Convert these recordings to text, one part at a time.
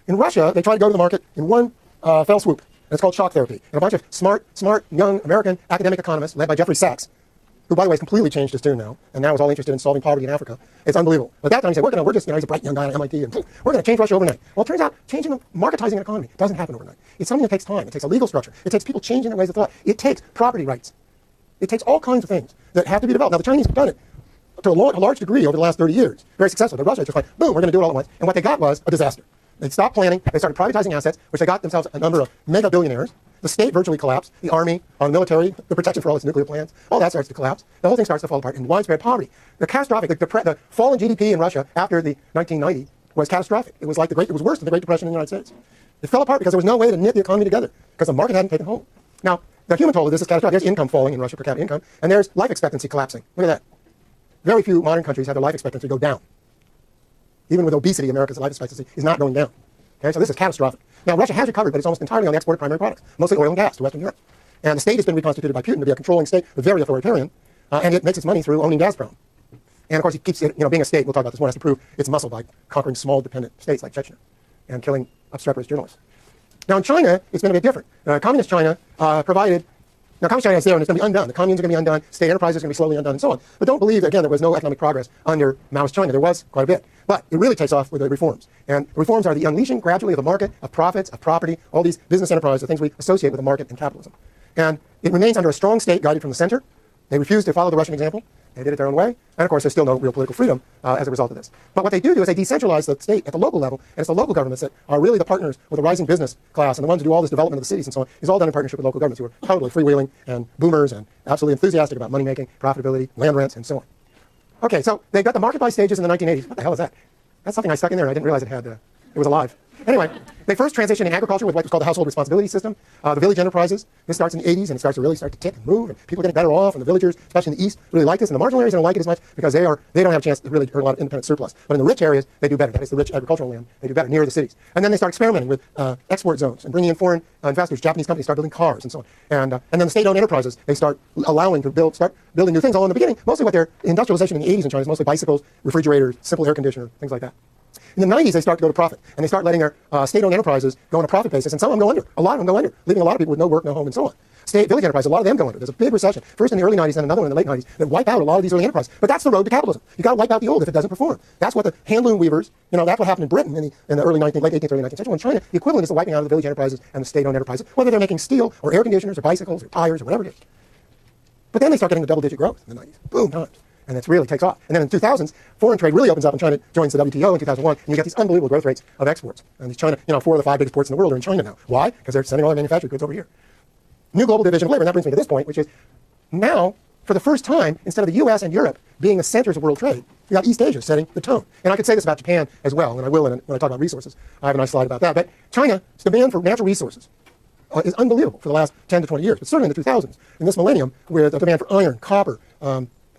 In Russia, they try to go to the market in one fell swoop, and it's called shock therapy. And a bunch of smart, young American academic economists led by Jeffrey Sachs, who, by the way, has completely changed his tune now, and now is all interested in solving poverty in Africa. It's unbelievable. But at that time, he said, we're just, he's a bright young guy at MIT, and we're going to change Russia overnight. Well, it turns out changing, marketizing an economy doesn't happen overnight. It's something that takes time. It takes a legal structure. It takes people changing their ways of thought. It takes property rights. It takes all kinds of things that have to be developed. Now, the Chinese have done it to a large degree over the last 30 years. Very successful. But Russia just went, boom, we're going to do it all at once. And what they got was a disaster. They stopped planning. They started privatizing assets, which they got themselves a number of mega billionaires. The state virtually collapsed. The army, the military, the protection for all its nuclear plants, all that starts to collapse. The whole thing starts to fall apart, and widespread poverty. The catastrophic, the fall in GDP in Russia after the 1990 was catastrophic. It was like it was worse than the Great Depression in the United States. It fell apart because there was no way to knit the economy together because the market hadn't taken hold. Now, the human toll of this is catastrophic. There's income falling in Russia, per capita income, and there's life expectancy collapsing. Look at that. Very few modern countries have their life expectancy go down. Even with obesity, America's life expectancy is not going down. Okay, so this is catastrophic. Now, Russia has recovered, but it's almost entirely on the export of primary products, mostly oil and gas to Western Europe. And the state has been reconstituted by Putin to be a controlling state, but very authoritarian, and it makes its money through owning Gazprom. And, of course, it keeps it, being a state, we'll talk about this more, has to prove its muscle by conquering small, dependent states like Chechnya and killing obstreperous journalists. Now, in China, it's going to be different. Communist China provided... Now, Communist China is there, and it's going to be undone. The communes are going to be undone. State enterprises are going to be slowly undone, and so on. But don't believe, again, there was no economic progress under Maoist China. There was quite a bit. But it really takes off with the reforms. And reforms are the unleashing gradually of the market, of profits, of property, all these business enterprises, the things we associate with the market and capitalism. And it remains under a strong state guided from the center. They refuse to follow the Russian example. They did it their own way. And, of course, there's still no real political freedom as a result of this. But what they do is they decentralize the state at the local level, and it's the local governments that are really the partners with the rising business class, and the ones who do all this development of the cities and so on is all done in partnership with local governments who are totally freewheeling and boomers and absolutely enthusiastic about money-making, profitability, land rents, and so on. Okay, so they got the market buy stages in the 1980s. What the hell is that? That's something I stuck in there and I didn't realize it was alive. Anyway, they first transitioned in agriculture with what was called the household responsibility system, the village enterprises. This starts in the 80s, and it starts to really tick and move, and people are getting better off, and the villagers, especially in the East, really like this, and the marginal areas don't like it as much because they don't have a chance to really earn a lot of independent surplus. But in the rich areas, they do better. That is the rich agricultural land. They do better near the cities. And then they start experimenting with export zones and bringing in foreign investors. Japanese companies start building cars and so on. And then the state-owned enterprises, they start allowing to start building new things. All in the beginning, mostly what their industrialization in the 80s in China is mostly bicycles, refrigerators, simple air conditioner, things like that. In the 90s, they start to go to profit, and they start letting their state-owned enterprises go on a profit basis, and some of them go under. A lot of them go under, leaving a lot of people with no work, no home, and so on. Village enterprises, a lot of them go under. There's a big recession, first in the early 90s and another one in the late 90s, that wipe out a lot of these early enterprises. But that's the road to capitalism. You've got to wipe out the old if it doesn't perform. That's what the handloom weavers, that's what happened in Britain in the early 19th, late 18th, early 19th century. In China, the equivalent is the wiping out of the village enterprises and the state-owned enterprises, whether they're making steel or air conditioners or bicycles or tires or whatever it is. But then they start getting the double-digit growth in the 90s. Boom times. And it really takes off. And then in the 2000s, foreign trade really opens up, and China joins the WTO in 2001, and you get these unbelievable growth rates of exports. And these China, 4 of the 5 biggest ports in the world are in China now. Why? Because they're sending all their manufactured goods over here. New global division of labor, and that brings me to this point, which is now, for the first time, instead of the U.S. and Europe being the centers of world trade, we got East Asia setting the tone. And I could say this about Japan as well, and I will when I talk about resources. I have a nice slide about that. But China's demand for natural resources is unbelievable for the last 10 to 20 years, but certainly in the 2000s, in this millennium, with the demand for iron, copper,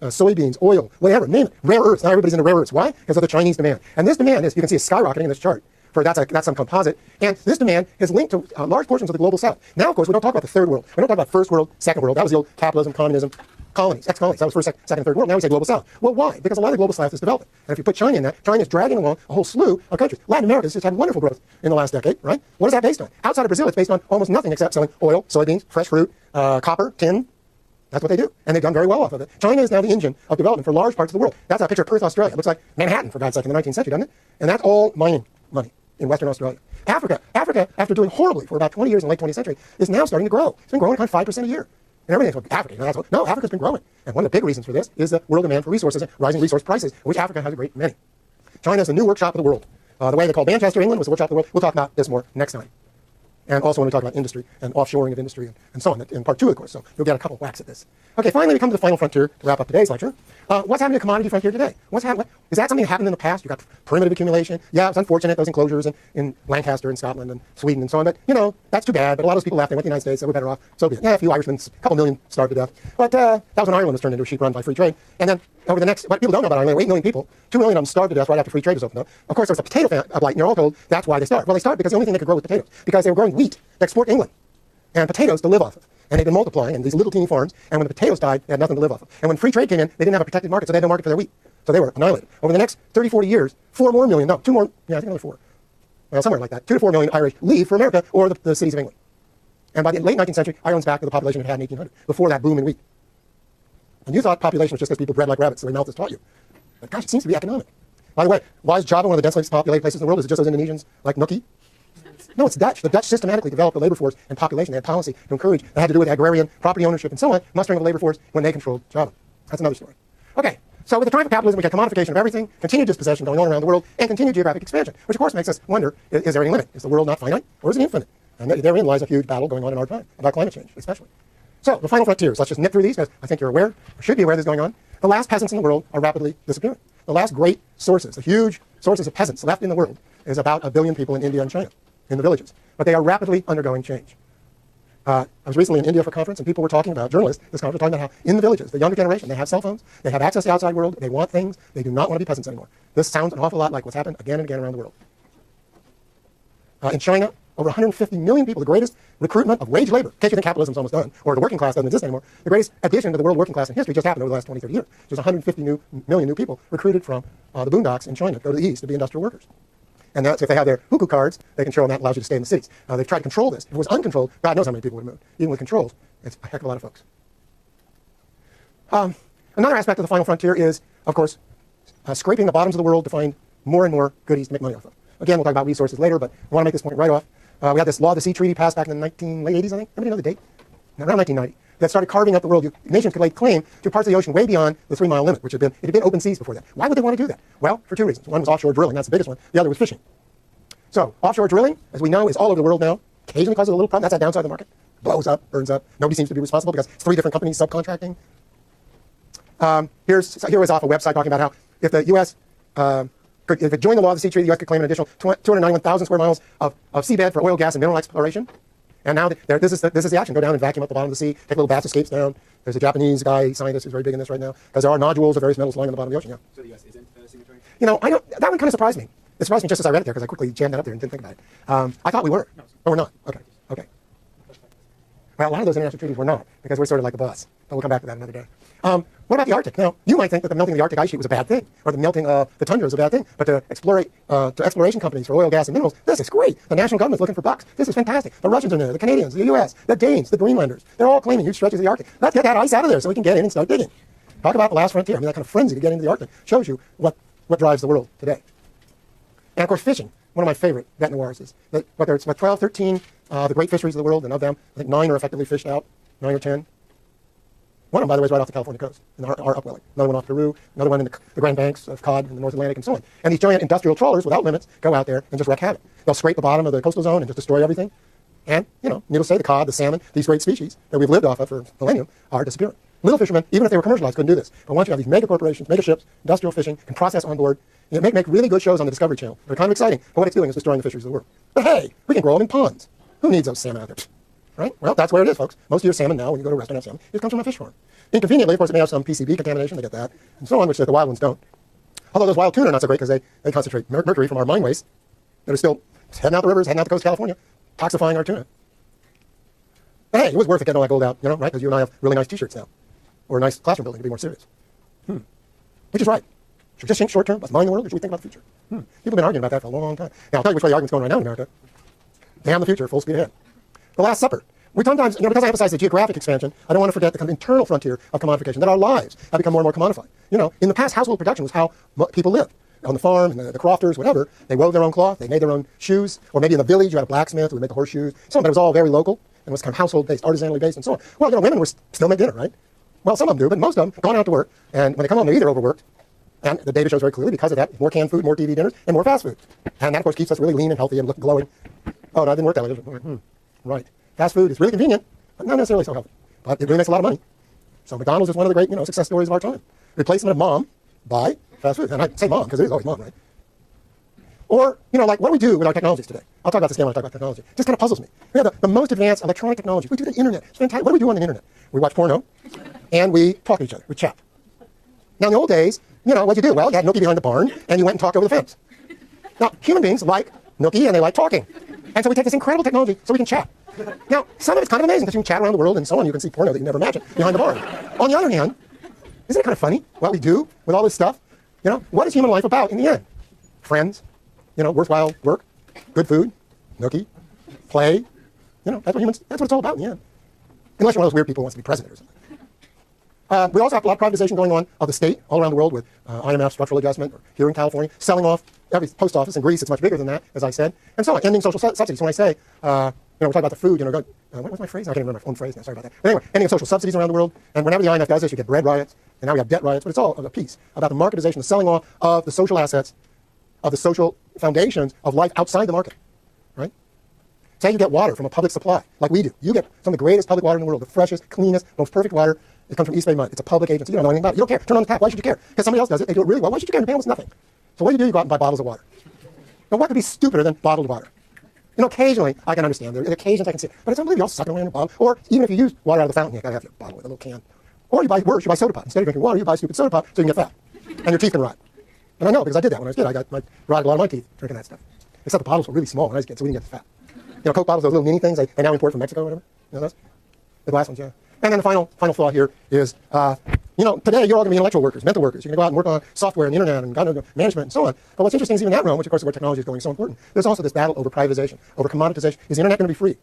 soybeans, oil, whatever, name it, rare earths. Now everybody's into rare earths. Why? Because of the Chinese demand. And this demand is, you can see, is skyrocketing in this chart. That's some composite. And this demand is linked to large portions of the global south. Now, of course, we don't talk about the third world. We don't talk about first world, second world. That was the old capitalism, communism, colonies, ex-colonies. That was first, second, and third world. Now we say global south. Well, why? Because a lot of the global south is developing. And if you put China in that, China is dragging along a whole slew of countries. Latin America has just had wonderful growth in the last decade, right? What is that based on? Outside of Brazil, it's based on almost nothing except selling oil, soybeans, fresh fruit, copper, tin. That's what they do. And they've done very well off of it. China is now the engine of development for large parts of the world. That's a picture of Perth, Australia. It looks like Manhattan, for God's sake, in the 19th century, doesn't it? And that's all mining money in Western Australia. Africa, after doing horribly for about 20 years in the late 20th century, is now starting to grow. It's been growing kind of 5% a year. And everything's like, Africa. No, Africa's been growing. And one of the big reasons for this is the world demand for resources and rising resource prices, which Africa has a great many. China is the new workshop of the world. The way they called Manchester, England, was the workshop of the world. We'll talk about this more next time. And also when we talk about industry and offshoring of industry and so on in part 2 of the course. So you'll get a couple whacks at this. Okay, finally we come to the final frontier to wrap up today's lecture. What's happening to the commodity frontier today? Is that something that happened in the past? You got primitive accumulation. Yeah, it's unfortunate, those enclosures in Lancaster and Scotland and Sweden and so on. But, that's too bad. But a lot of those people left. They went to the United States. They were better off. So be it. Yeah, a few Irishmen, a couple million starved to death. But that was when Ireland was turned into a sheep run by free trade. And then over the next, what people don't know about Ireland, there were 8 million people. 2 million of them starved to death right after free trade was opened up. Of course, there was a potato blight, and you're all told that's why they starved. Well, they starved because the only thing they could grow was potatoes. Because they were growing wheat to export to England and potatoes to live off of. And they've been multiplying in these little teeny farms. And when the potatoes died, they had nothing to live off of. And when free trade came in, they didn't have a protected market, so they had no market for their wheat. So they were annihilated. Over the next 30, 40 years, 2 more, I think another 4. well, somewhere like that, 2 to 4 million Irish leave for America or the cities of England. And by the late 19th century, Ireland's back to the population it had in 1800, before that boom in wheat. And you thought population was just because people bred like rabbits, the way Malthus taught you. But gosh, it seems to be economic. By the way, why is Java one of the densely populated places in the world? Is it just those Indonesians like Nookie? No, it's Dutch. The Dutch systematically developed the labor force and population. They had policy to encourage, that had to do with agrarian property ownership and so on, mustering of the labor force when they controlled Java. That's another story. Okay, so with the triumph of capitalism, we get commodification of everything, continued dispossession going on around the world, and continued geographic expansion, which of course makes us wonder, is there any limit? Is the world not finite, or is it infinite? And therein lies a huge battle going on in our time, about climate change, especially. So, the final frontiers. Let's just nip through these, because I think you're aware, or should be aware this is going on. The last peasants in the world are rapidly disappearing. The last great sources, the huge sources of peasants left in the world, is about 1 billion people in India and China, in the villages. But they are rapidly undergoing change. I was recently in India for a conference, and people were talking about, journalists, this conference, talking about how in the villages, the younger generation, they have cell phones, they have access to the outside world, they want things, they do not want to be peasants anymore. This sounds an awful lot like what's happened again and again around the world. In China, over 150 million people, the greatest recruitment of wage labor, in case you think capitalism's almost done, or the working class doesn't exist anymore, the greatest addition to the world working class in history just happened over the last 20, 30 years. There's 150 million new people recruited from the boondocks in China to go to the east to be industrial workers. And that's if they have their hukou cards, they can show them that allows you to stay in the cities. They've tried to control this. If it was uncontrolled, God knows how many people would have moved. Even with controls, it's a heck of a lot of folks. Another aspect of the final frontier is, of course, scraping the bottoms of the world to find more and more goodies to make money off of. Again, we'll talk about resources later, but I want to make this point right off. We had this Law of the Sea Treaty passed back in the late 80s, I think. Anybody know the date? Around 1990. That started carving up the world. Nations could lay claim to parts of the ocean way beyond the 3-mile limit, which had been open seas before that. Why would they want to do that? Well, for 2 reasons. One was offshore drilling. That's the biggest one. The other was fishing. So, offshore drilling, as we know, is all over the world now. Occasionally causes a little problem. That's that downside of the market. Blows up, burns up. Nobody seems to be responsible because it's 3 different companies subcontracting. Here was off a website talking about how if the U.S. If it joined the Law of the Sea Treaty, the U.S. could claim an additional 291,000 square miles of seabed for oil, gas, and mineral exploration. And now this is the action. Go down and vacuum up the bottom of the sea, take little bath escapes down. There's a Japanese guy, scientist, who's very big in this right now, because there are nodules of various metals lying on the bottom of the ocean. Yeah. So the U.S. isn't a signatory? You know, that one kind of surprised me. It surprised me just as I read it there, because I quickly jammed that up there and didn't think about it. I thought we were. No, but we're not. Okay. Well, a lot of those international treaties were not, because we're sort of like the bus. But we'll come back to that another day. What about the Arctic? Now, you might think that the melting of the Arctic ice sheet was a bad thing, or the melting of the tundra is a bad thing, but to exploration companies for oil, gas, and minerals, this is great. The national government's looking for bucks. This is fantastic. The Russians are there, the Canadians, the U.S., the Danes, the Greenlanders. They're all claiming huge stretches of the Arctic. Let's get that ice out of there so we can get in and start digging. Talk about the last frontier. I mean, that kind of frenzy to get into the Arctic shows you what drives the world today. And, of course, fishing. One of my favorite bête noirs is that whether it's 12, 13, the great fisheries of the world, and of them, I think 9 are effectively fished out, 9 or 10. One of them, by the way, is right off the California coast, in our upwelling. Another one off Peru, another one in the Grand Banks of cod in the North Atlantic, and so on. And these giant industrial trawlers, without limits, go out there and just wreak havoc. They'll scrape the bottom of the coastal zone and just destroy everything. And, needless to say, the cod, the salmon, these great species that we've lived off of for millennium are disappearing. Little fishermen, even if they were commercialized, couldn't do this. But once you have these mega corporations, mega ships, industrial fishing, can process on board, make really good shows on the Discovery Channel. They're kind of exciting, but what it's doing is destroying the fisheries of the world. But hey, we can grow them in ponds. Who needs those salmon out there? Right? Well, that's where it is, folks. Most of your salmon now, when you go to a restaurant and have salmon, it comes from a fish farm. Inconveniently, of course, it may have some PCB contamination, they get that, and so on, which the wild ones don't. Although those wild tuna are not so great because they concentrate mercury from our mine waste that are still heading out the rivers, heading out the coast of California, toxifying our tuna. But hey, it was worth it getting all that gold out, right? Because you and I have really nice T-shirts now. Or a nice classroom building to be more serious. Which is right. Should we just think short term? Let's mine the world, or should we think about the future? People have been arguing about that for a long time. Now, I'll tell you which way the argument's going right now in America. Damn the future, full speed ahead. The Last Supper. We sometimes, because I emphasize the geographic expansion, I don't want to forget the kind of internal frontier of commodification, that our lives have become more and more commodified. In the past, household production was how people lived. On the farm, and the crofters, whatever, they wove their own cloth, they made their own shoes, or maybe in the village you had a blacksmith who would make the horseshoes, but it was all very local, and was kind of household-based, artisanally based, and so on. Well, women were still make dinner, right? Well, some of them do, but most of them gone out to work, and when they come home, they're either overworked, and the data shows very clearly because of that, more canned food, more TV dinners, and more fast food. And that, of course, keeps us really lean and healthy and looking glowing. Oh, no, it didn't work that way. Right. Fast food is really convenient, but not necessarily so healthy. But it really makes a lot of money. So McDonald's is one of the great, success stories of our time. Replacement of mom by fast food. And I say mom because it is always mom, right? Or, like what do we do with our technologies today? I'll talk about this again when I talk about technology. It just kind of puzzles me. We have the most advanced electronic technology. We do the internet. It's fantastic. What do we do on the internet? We watch porno, and we talk to each other. We chat. Now, in the old days, what'd you do? Well, you had Nookie behind the barn, and you went and talked over the fence. Now, human beings like Nookie, and they like talking. And so we take this incredible technology so we can chat. Now, some of it's kind of amazing because you can chat around the world and so on. You can see porno that you never imagined behind the barn. On the other hand, isn't it kind of funny what we do with all this stuff? What is human life about in the end? Friends, worthwhile work, Good food, nookie, play. That's what it's all about in the end. Unless you're one of those weird people who wants to be president or something. We also have a lot of privatization going on of the state all around the world with IMF, structural adjustment, or here in California, selling off every post office. In Greece, it's much bigger than that, as I said, and so on. Ending social subsidies. When I say, we're talking about the food, what was my phrase? I can't remember my own phrase now. Sorry about that. But anyway, ending social subsidies around the world. And whenever the IMF does this, you get bread riots, and now we have debt riots. But it's all a piece about the marketization, the selling off of the social assets, of the social foundations of life outside the market, right? Say you get water from a public supply, like we do. You get some of the greatest public water in the world, the freshest, cleanest, most perfect water. It comes from East Bay Mud. It's a public agency. You don't know anything about it. You don't care. Turn on the tap. Why should you care? Because somebody else does it. They do it really well. Why should you care? You're paying almost nothing. So what do? You go out and buy bottles of water. Now, what could be stupider than bottled water? Occasionally, I can understand. There are occasions I can see it. But it's unbelievable. You all suck it away in a bottle. Or even if you use water out of the fountain, you got to have your bottle with a little can. Or you buy soda pop. Instead of drinking water, you buy stupid soda pop so you can get fat. And your teeth can rot. And I know because I did that when I was a kid. I rotted a lot of my teeth drinking that stuff. Except the bottles were really small when I was a kid, so we didn't get fat. Coke bottles, those little mini things, they now import from Mexico or whatever. Those? The glass ones, yeah. And then the final thought here is, today you're all going to be intellectual workers, mental workers. You're going to go out and work on software and the internet and management and so on. But what's interesting is even that realm, which of course is where technology is going, is so important. There's also this battle over privatization, over commoditization. Is the internet going to be free?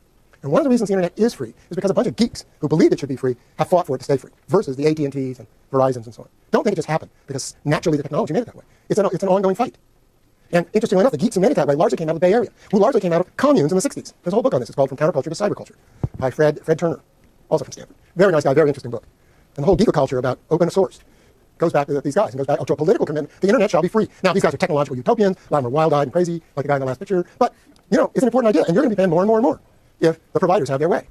And one of the reasons the internet is free is because a bunch of geeks who believed it should be free have fought for it to stay free, versus the AT&Ts and Verizons and so on. Don't think it just happened because naturally the technology made it that way. It's an ongoing fight. And interestingly enough, the geeks who made it that way largely came out of the Bay Area, who largely came out of communes in the 60s. There's a whole book on this. It's called From Counterculture to Cyberculture by Fred Turner, also from Stanford. Very nice guy, very interesting book. And the whole geeker culture about open source goes back to these guys and goes back to a political commitment. The internet shall be free. Now, these guys are technological utopians. A lot of them are wild-eyed and crazy, like the guy in the last picture. But, it's an important idea, and you're going to be paying more and more and more if the providers have their way.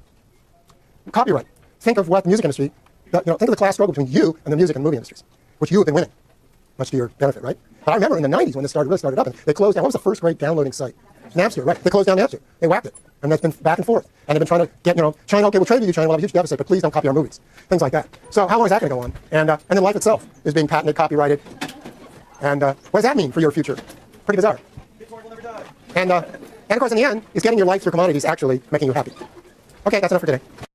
Copyright. Think of what the music industry, think of the class struggle between you and the music and movie industries, which you have been winning, much to your benefit, right? But I remember in the 90s when this really started up, and they closed down. What was the first great downloading site? Napster, right? They closed down Napster. They whacked it. And that's been back and forth. And they've been trying to get, China, okay, we'll trade with you, China, we'll have a huge deficit, but please don't copy our movies. Things like that. So how long is that going to go on? And then life itself is being patented, copyrighted. And what does that mean for your future? Pretty bizarre. Bitcoin will never die. And of course, in the end, is getting your life through commodities actually making you happy. Okay, that's enough for today.